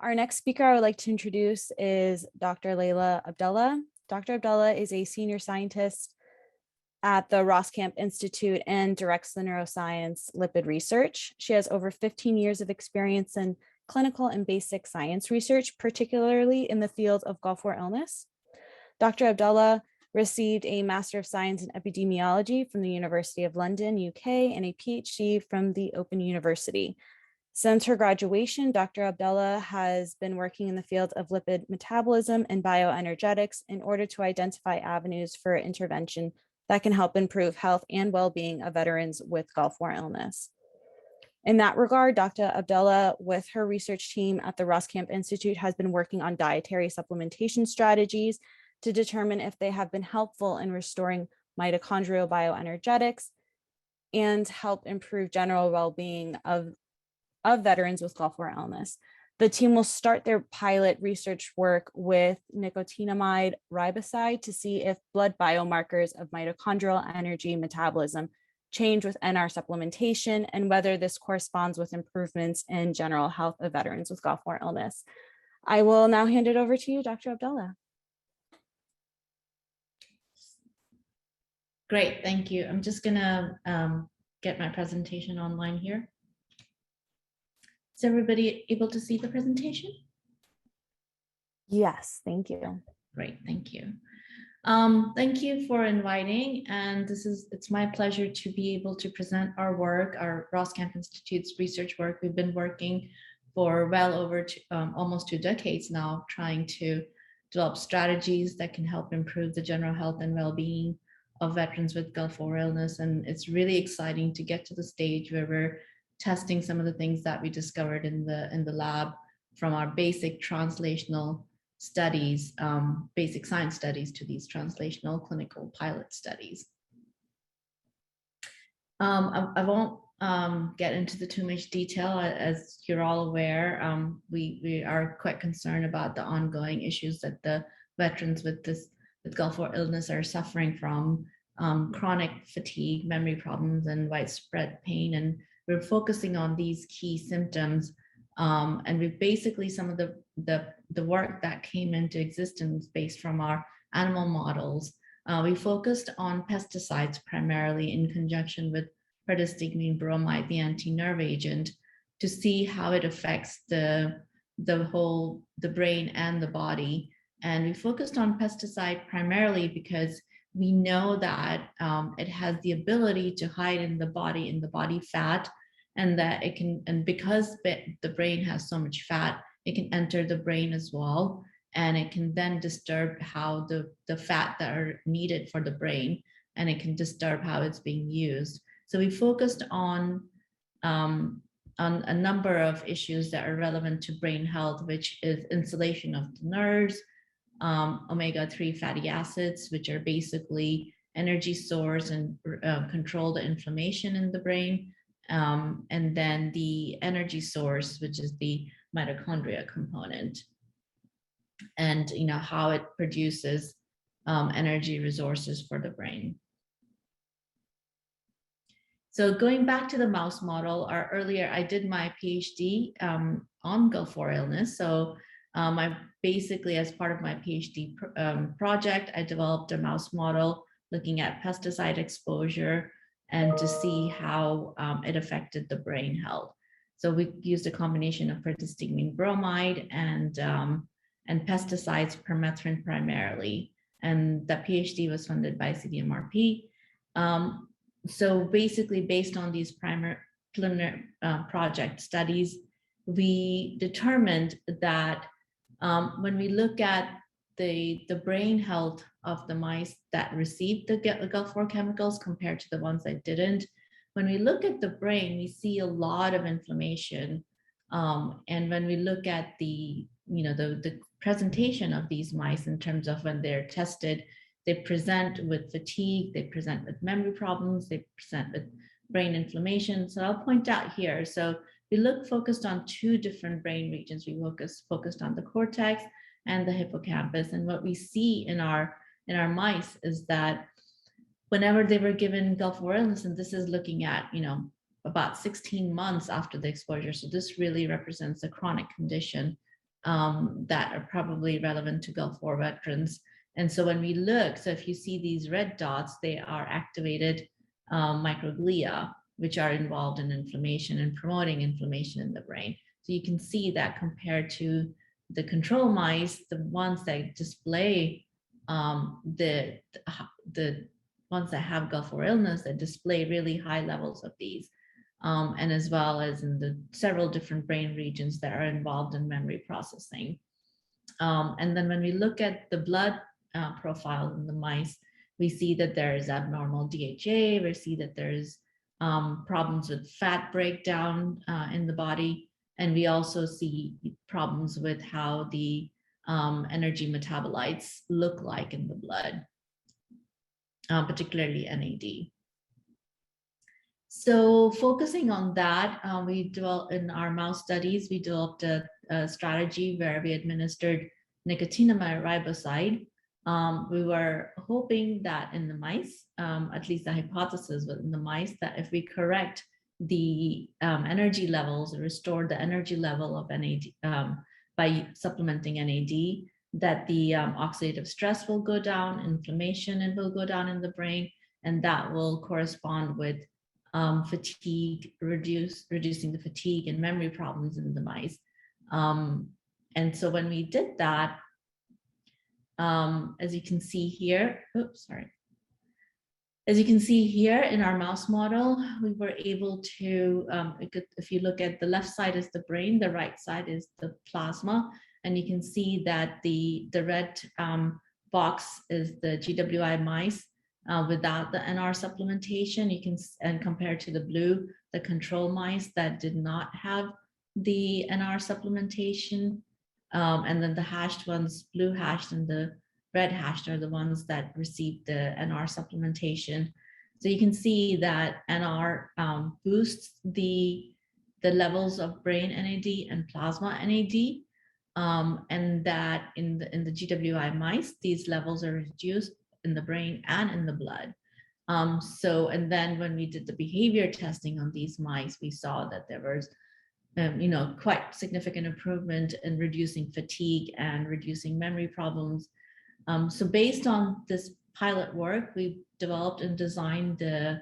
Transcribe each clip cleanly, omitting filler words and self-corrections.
Our next speaker I would like to introduce is Dr. Laila Abdullah. Dr. Abdullah is a senior scientist at the Roskamp Institute and directs the neuroscience lipid research. She has over 15 years of experience in clinical and basic science research, particularly in the field of Gulf War illness. Dr. Abdullah received a Master of Science in Epidemiology from the University of London, UK, and a Ph.D. from the Open University. Since her graduation, Dr. Abdullah has been working in the field of lipid metabolism and bioenergetics in order to identify avenues for intervention that can help improve health and well-being of veterans with Gulf War illness. In that regard, Dr. Abdullah, with her research team at the Roskamp Institute, has been working on dietary supplementation strategies to determine if they have been helpful in restoring mitochondrial bioenergetics and help improve general well-being of veterans with Gulf War illness. The team will start their pilot research work with nicotinamide riboside to see if blood biomarkers of mitochondrial energy metabolism change with NR supplementation and whether this corresponds with improvements in general health of veterans with Gulf War illness. I will now hand it over to you, Dr. Abdullah. Great, thank you. I'm just gonna get my presentation online here. Is everybody able to see the presentation? Yes, thank you. Great, thank you. Thank you for inviting, and it's my pleasure to be able to present our work, our Roskamp Institute's research work. We've been working for well over almost 2 decades now, trying to develop strategies that can help improve the general health and well-being of veterans with Gulf War illness, and it's really exciting to get to the stage where we're testing some of the things that we discovered in the lab from our basic translational studies, basic science studies, to these translational clinical pilot studies. I won't get into too much detail. As you're all aware, we are quite concerned about the ongoing issues that the veterans with Gulf War illness are suffering from, chronic fatigue, memory problems, and widespread pain. And we're focusing on these key symptoms. And we basically, some of the work that came into existence based from our animal models, we focused on pesticides primarily in conjunction with prednisone bromide, the anti-nerve agent, to see how it affects the brain and the body. And we focused on pesticide primarily because we know that it has the ability to hide in the body fat, and that it can, and because the brain has so much fat, it can enter the brain as well, and it can then disturb how the fat that are needed for the brain, and it can disturb how it's being used. So we focused on a number of issues that are relevant to brain health, which is insulation of the nerves, omega-3 fatty acids, which are basically energy source and control the inflammation in the brain, and then the energy source, which is the mitochondria component, and how it produces energy resources for the brain. So going back to the mouse model, earlier I did my PhD on Gulf War illness. So I basically, as part of my PhD project, I developed a mouse model looking at pesticide exposure and to see how it affected the brain health. So we used a combination of prednisone bromide and pesticides, permethrin primarily, and the PhD was funded by CDMRP. So basically, based on these preliminary project studies, we determined that when we look at the brain health of the mice that received the Gulf War chemicals compared to the ones that didn't, when we look at the brain, we see a lot of inflammation. And when we look at the presentation of these mice in terms of when they're tested, they present with fatigue, they present with memory problems, they present with brain inflammation. So I'll point out here. So we focused on 2 different brain regions. We focused on the cortex and the hippocampus. And what we see in our mice is that whenever they were given Gulf War illness, and this is looking at about 16 months after the exposure, so this really represents a chronic condition. that are probably relevant to Gulf War veterans. And so when we look, so if you see these red dots, they are activated microglia, which are involved in inflammation and promoting inflammation in the brain. So you can see that compared to the control mice, the ones that display the ones that have Gulf War illness that display really high levels of these, and as well as in the several different brain regions that are involved in memory processing. And then when we look at the blood profile in the mice, we see that there is abnormal DHA, we see that there's problems with fat breakdown in the body, and we also see problems with how the energy metabolites look like in the blood, particularly NAD. So focusing on that, we developed in our mouse studies, we developed a strategy where we administered nicotinamide riboside. We were hoping that in the mice, at least the hypothesis was in the mice, that if we correct the energy levels and restore the energy level of NAD by supplementing NAD, that the oxidative stress will go down, inflammation and will go down in the brain, and that will correspond with fatigue, reducing the fatigue and memory problems in the mice. And so when we did that, as you can see here, as you can see here in our mouse model, we were able to, if you look at the left side is the brain, the right side is the plasma, and you can see that the red box is the GWI mice without the NR supplementation. You can, and compared to the blue, the control mice that did not have the NR supplementation. And then the hashed ones, blue hashed and the red hashed, are the ones that received the NR supplementation. So you can see that NR boosts the levels of brain NAD and plasma NAD, and that in the GWI mice, these levels are reduced in the brain and in the blood. So, and then when we did the behavior testing on these mice, we saw that there was quite significant improvement in reducing fatigue and reducing memory problems. So based on this pilot work, we developed and designed the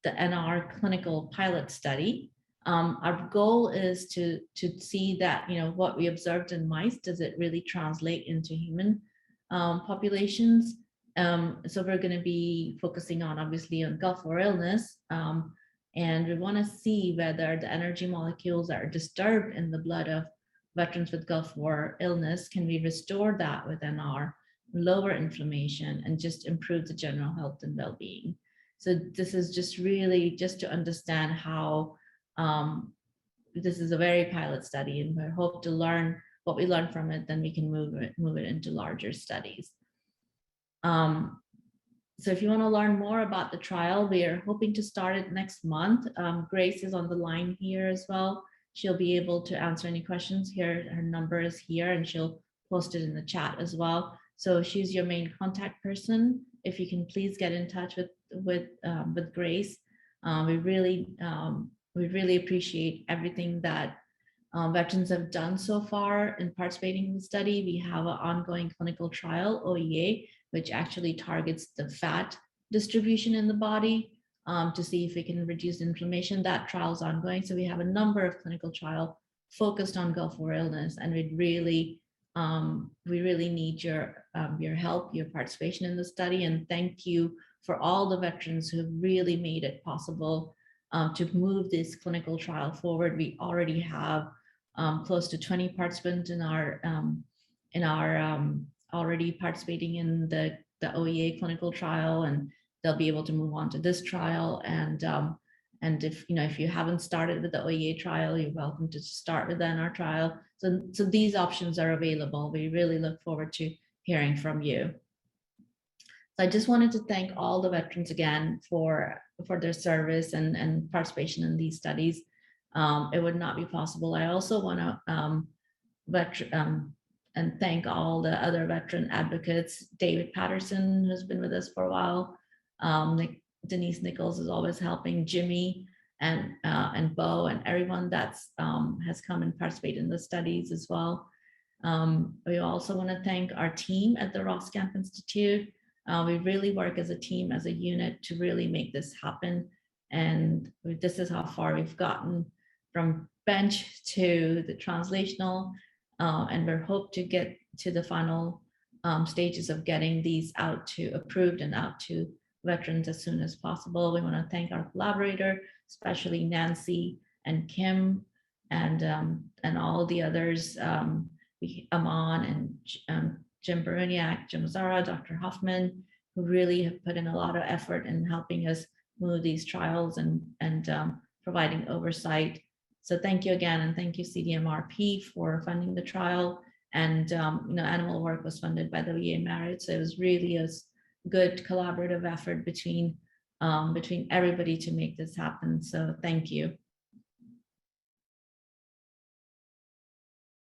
NR clinical pilot study. Our goal is to see that, what we observed in mice, does it really translate into human populations? So we're going to be focusing on, obviously, on Gulf War illness. And we want to see whether the energy molecules that are disturbed in the blood of veterans with Gulf War illness, can we restore that with NR, lower inflammation, and just improve the general health and well-being. So this is just really just to understand how this is a very pilot study, and we hope to learn what we learn from it, then we can move it into larger studies. So if you want to learn more about the trial, we are hoping to start it next month. Grace is on the line here as well. She'll be able to answer any questions here. Her number is here, and she'll post it in the chat as well. So she's your main contact person. If you can please get in touch with Grace. We really appreciate everything that veterans have done so far in participating in the study. We have an ongoing clinical trial, OEA, which actually targets the fat distribution in the body to see if we can reduce inflammation. That trial is ongoing. So we have a number of clinical trials focused on Gulf War illness, and we really need your help, your participation in the study. And thank you for all the veterans who have really made it possible to move this clinical trial forward. We already have close to 20 participants in our already participating in the OEA clinical trial, and they'll be able to move on to this trial. And if you haven't started with the OEA trial, you're welcome to start with the NR trial. So these options are available. We really look forward to hearing from you. So I just wanted to thank all the veterans again for their service and participation in these studies. It would not be possible. I also want to and thank all the other veteran advocates. David Patterson, who's been with us for a while. Denise Nichols is always helping. Jimmy and Bo and everyone that's has come and participated in the studies as well. We also want to thank our team at the Roskamp Institute. We really work as a team, as a unit, to really make this happen. And this is how far we've gotten from bench to the translational, and we hope to get to the final stages of getting these out to approved and out to veterans as soon as possible. We want to thank our collaborator, especially Nancy and Kim, and all the others, Aman and Jim Baruniak, Jim Zara, Dr. Hoffman, who really have put in a lot of effort in helping us move these trials and providing oversight. So thank you again, and thank you CDMRP for funding the trial. And animal work was funded by the VA Merit, so it was really a good collaborative effort between everybody to make this happen. So thank you.